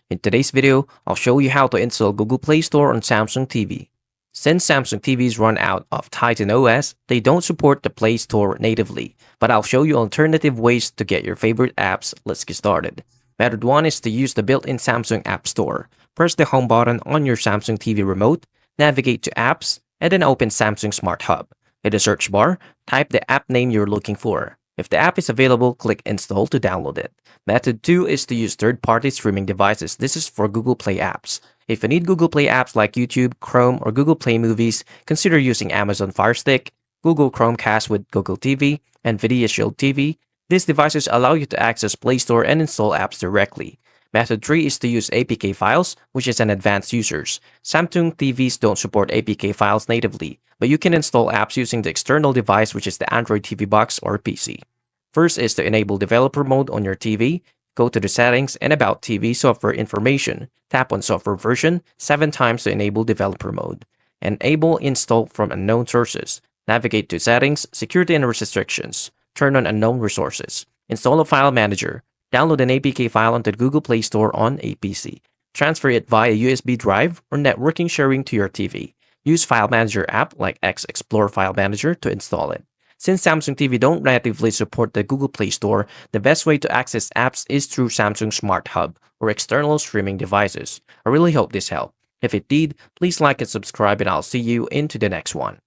In today's video, I'll show you how to install Google Play Store on Samsung TV. Since Samsung TVs run out of Titan OS, they don't support the Play Store natively, but I'll show you alternative ways to get your favorite apps. Let's get started. Method 1 is to use the built-in Samsung App Store. Press the home button on your Samsung TV remote, navigate to Apps, and then open Samsung Smart Hub. In the search bar, type the app name you're looking for. If the app is available, click Install to download it. Method 2 is to use third-party streaming devices. This is for Google Play apps. If you need Google Play apps like YouTube, Chrome, or Google Play Movies, consider using Amazon Fire Stick, Google Chromecast with Google TV, and Nvidia Shield TV. These devices allow you to access Play Store and install apps directly. Method 3 is to use APK files, which is an advanced users. Samsung TVs don't support APK files natively, but you can install apps using the external device, which is the Android TV box or PC. First is to enable developer mode on your TV. Go to the settings and about TV software information. Tap on software version 7 times to enable developer mode. Enable install from unknown sources. Navigate to settings, security and restrictions. Turn on unknown resources. Install a file manager. Download an APK file onto the Google Play Store on a PC. Transfer it via USB drive or networking sharing to your TV. Use File Manager app like X Explore File Manager to install it. Since Samsung TV don't natively support the Google Play Store, the best way to access apps is through Samsung Smart Hub or external streaming devices. I really hope this helped. If it did, please like and subscribe and I'll see you into the next one.